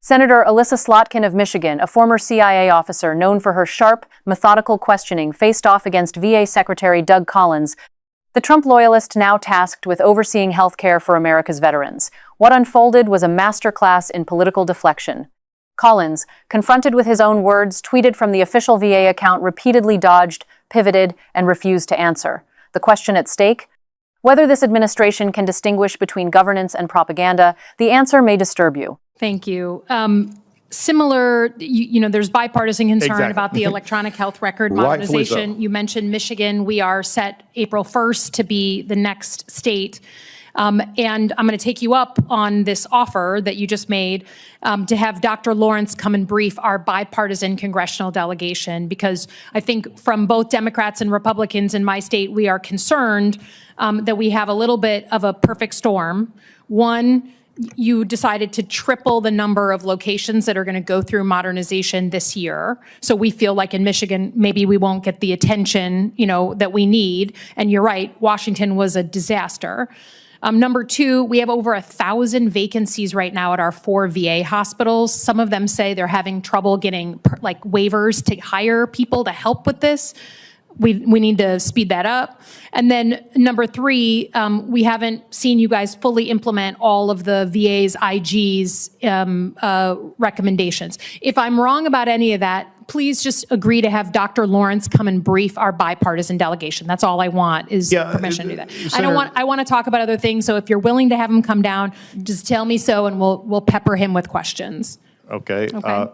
Senator Elissa Slotkin of Michigan, a former CIA officer known for her sharp, methodical questioning, faced off against VA Secretary Doug Collins, the Trump loyalist now tasked with overseeing health care for America's veterans. What unfolded was a masterclass in political deflection. Collins, confronted with his own words, tweeted from the official VA account, repeatedly dodged, pivoted, and refused to answer. The question at stake? Whether this administration can distinguish between governance and propaganda, the answer may disturb you. Thank you. Similar, there's bipartisan concern about the electronic health record modernization. So. You mentioned Michigan. We are set April 1st to be the next state. And I'm going to take you up on this offer that you just made to have Dr. Lawrence come and brief our bipartisan congressional delegation, because I think from both Democrats and Republicans in my state, we are concerned that we have a little bit of a perfect storm. One, you decided to triple the number of locations that are going to go through modernization this year. So we feel like in Michigan, maybe we won't get the attention, that we need. And you're right, Washington was a disaster. Number two, we have over 1,000 vacancies right now at our 4 VA hospitals. Some of them say they're having trouble getting waivers to hire people to help with this. We need to speed that up. And then number three, we haven't seen you guys fully implement all of the VA's IG's recommendations. If I'm wrong about any of that, please just agree to have Dr. Lawrence come and brief our bipartisan delegation. That's all I want is permission to do that. Senator, I want to talk about other things. So if you're willing to have him come down, just tell me so, and we'll pepper him with questions. Okay.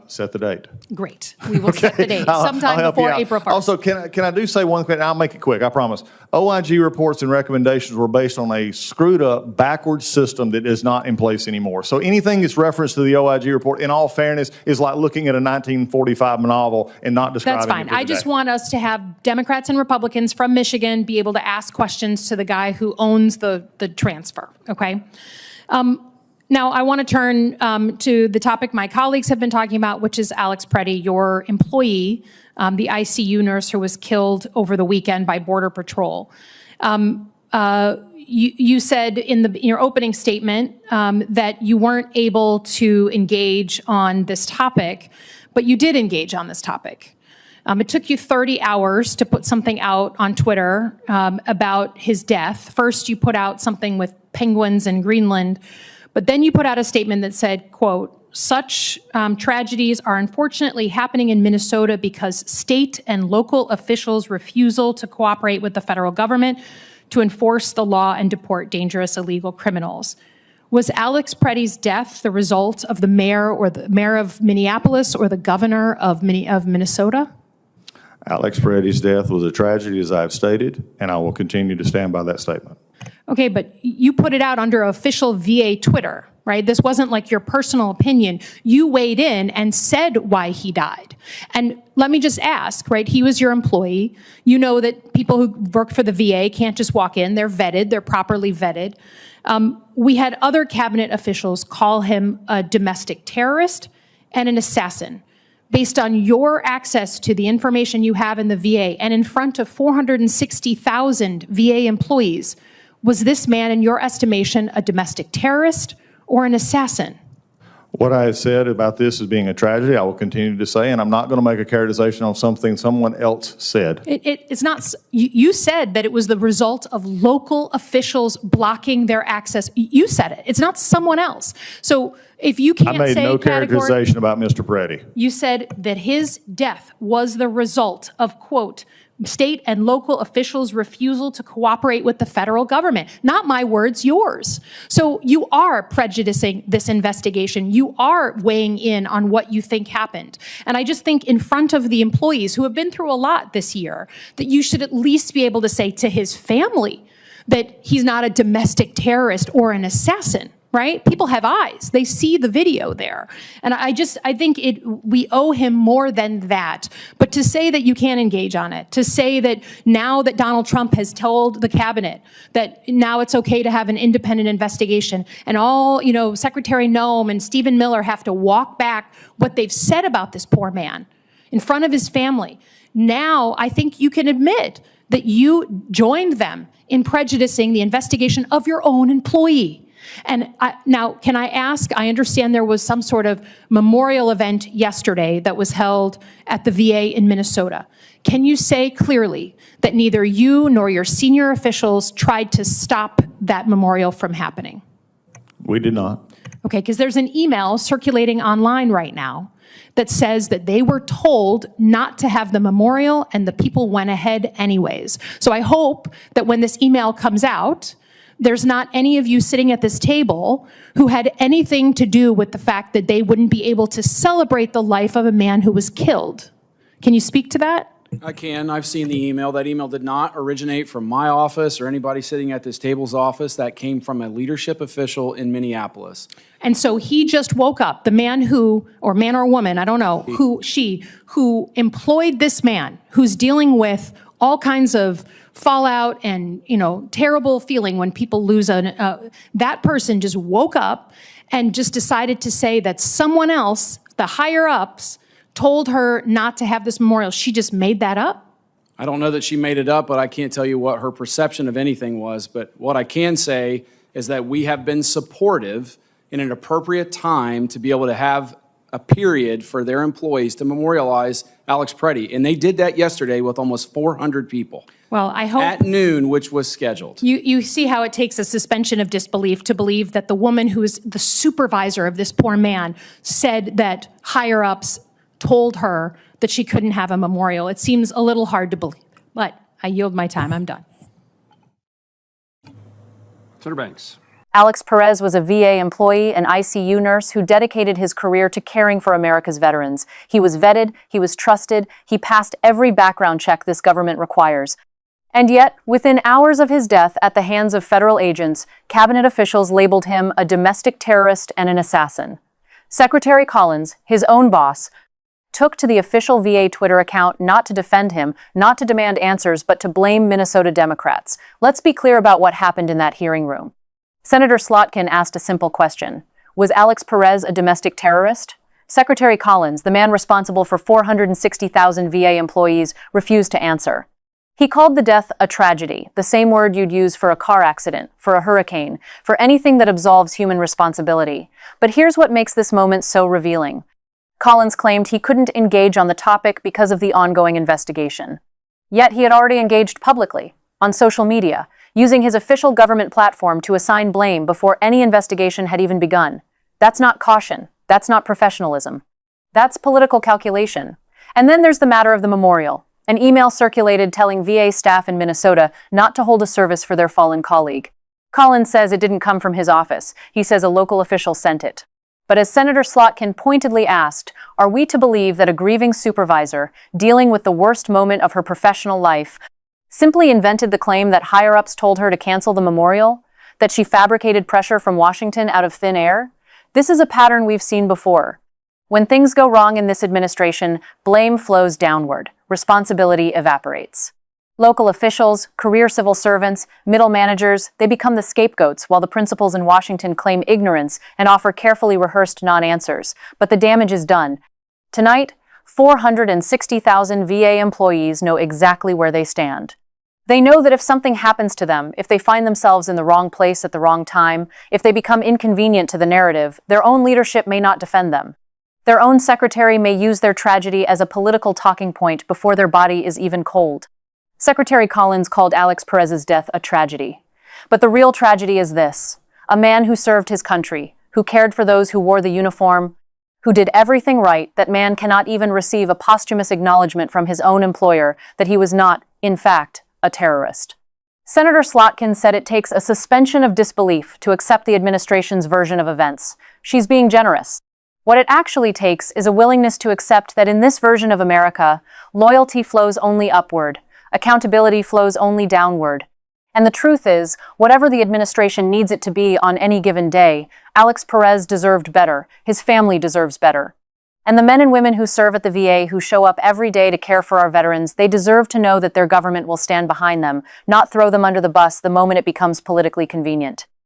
Set the date. Great. We will set the date sometime before April 1st. Also, can I do say one thing? I'll make it quick, I promise. OIG reports and recommendations were based on a screwed up, backwards system that is not in place anymore. So anything that's referenced to the OIG report, in all fairness, is like looking at a 1945 novel and not describing it. That's fine. I just want us to have Democrats and Republicans from Michigan be able to ask questions to the guy who owns the transfer, okay? Now, I want to turn to the topic my colleagues have been talking about, which is Alex Perez, your employee, the ICU nurse who was killed over the weekend by Border Patrol. You said in your opening statement that you weren't able to engage on this topic, but you did engage on this topic. It took you 30 hours to put something out on Twitter about his death. First, you put out something with penguins in Greenland, but then you put out a statement that said, quote, "Such tragedies are unfortunately happening in Minnesota because state and local officials' refusal to cooperate with the federal government to enforce the law and deport dangerous illegal criminals." Was Alex Perez's death the result of the mayor of Minneapolis or the governor of Minnesota? Alex Perez's death was a tragedy, as I've stated, and I will continue to stand by that statement. Okay, but you put it out under official VA Twitter, right? This wasn't like your personal opinion. You weighed in and said why he died. And let me just ask, right? He was your employee. You know that people who work for the VA can't just walk in. They're vetted. They're properly vetted. We had other cabinet officials call him a domestic terrorist and an assassin. Based on your access to the information you have in the VA and in front of 460,000 VA employees, was this man, in your estimation, a domestic terrorist or an assassin? What I have said about this as being a tragedy, I will continue to say, and I'm not going to make a characterization on something someone else said. It's not. You said that it was the result of local officials blocking their access. You said it. It's not someone else. So if you can't say I made no characterization about Mr. Perez. You said that his death was the result of, quote, state and local officials' refusal to cooperate with the federal government. Not my words, yours. So you are prejudicing this investigation. You are weighing in on what you think happened. And I just think in front of the employees who have been through a lot this year, that you should at least be able to say to his family that he's not a domestic terrorist or an assassin. Right? People have eyes. They see the video there. And I think we owe him more than that. But to say that you can't engage on it, to say that now that Donald Trump has told the cabinet that now it's okay to have an independent investigation, and all, Secretary Noem and Stephen Miller have to walk back what they've said about this poor man in front of his family. Now I think you can admit that you joined them in prejudicing the investigation of your own employee. And now, can I ask, I understand there was some sort of memorial event yesterday that was held at the VA in Minnesota. Can you say clearly that neither you nor your senior officials tried to stop that memorial from happening? We did not. Okay, because there's an email circulating online right now that says that they were told not to have the memorial and the people went ahead anyways. So I hope that when this email comes out, there's not any of you sitting at this table who had anything to do with the fact that they wouldn't be able to celebrate the life of a man who was killed. Can you speak to that? I can. I've seen the email. That email did not originate from my office or anybody sitting at this table's office. That came from a leadership official in Minneapolis. And so he just woke up, the man who, or man or woman, I don't know, who employed this man, who's dealing with all kinds of fallout and, terrible feeling when people lose that person just woke up and just decided to say that someone else, the higher ups, told her not to have this memorial. She just made that up? I don't know that she made it up, but I can't tell you what her perception of anything was. But what I can say is that we have been supportive in an appropriate time to be able to have a period for their employees to memorialize Alex Perez. And they did that yesterday with almost 400 people. Well, I hope at noon, which was scheduled. You see how it takes a suspension of disbelief to believe that the woman who is the supervisor of this poor man said that higher ups told her that she couldn't have a memorial. It seems a little hard to believe, but I yield my time. I'm done. Senator Banks. Alex Perez was a VA employee, an ICU nurse who dedicated his career to caring for America's veterans. He was vetted, he was trusted, he passed every background check this government requires. And yet, within hours of his death at the hands of federal agents, cabinet officials labeled him a domestic terrorist and an assassin. Secretary Collins, his own boss, took to the official VA Twitter account not to defend him, not to demand answers, but to blame Minnesota Democrats. Let's be clear about what happened in that hearing room. Senator Slotkin asked a simple question. Was Alex Perez a domestic terrorist? Secretary Collins, the man responsible for 460,000 VA employees, refused to answer. He called the death a tragedy, the same word you'd use for a car accident, for a hurricane, for anything that absolves human responsibility. But here's what makes this moment so revealing. Collins claimed he couldn't engage on the topic because of the ongoing investigation. Yet he had already engaged publicly, on social media, using his official government platform to assign blame before any investigation had even begun. That's not caution. That's not professionalism. That's political calculation. And then there's the matter of the memorial. An email circulated telling VA staff in Minnesota not to hold a service for their fallen colleague. Collins says it didn't come from his office. He says a local official sent it. But as Senator Slotkin pointedly asked, are we to believe that a grieving supervisor, dealing with the worst moment of her professional life, simply invented the claim that higher-ups told her to cancel the memorial? That she fabricated pressure from Washington out of thin air? This is a pattern we've seen before. When things go wrong in this administration, blame flows downward. Responsibility evaporates. Local officials, career civil servants, middle managers, they become the scapegoats while the principals in Washington claim ignorance and offer carefully rehearsed non-answers. But the damage is done. Tonight, 460,000 VA employees know exactly where they stand. They know that if something happens to them, if they find themselves in the wrong place at the wrong time, if they become inconvenient to the narrative, their own leadership may not defend them. Their own secretary may use their tragedy as a political talking point before their body is even cold. Secretary Collins called Alex Perez's death a tragedy. But the real tragedy is this: a man who served his country, who cared for those who wore the uniform, who did everything right, that man cannot even receive a posthumous acknowledgement from his own employer that he was not, in fact, a terrorist. Senator Slotkin said it takes a suspension of disbelief to accept the administration's version of events. She's being generous. What it actually takes is a willingness to accept that in this version of America, loyalty flows only upward. Accountability flows only downward. And the truth is, whatever the administration needs it to be on any given day, Alex Perez deserved better. His family deserves better. And the men and women who serve at the VA, who show up every day to care for our veterans, they deserve to know that their government will stand behind them, not throw them under the bus the moment it becomes politically convenient.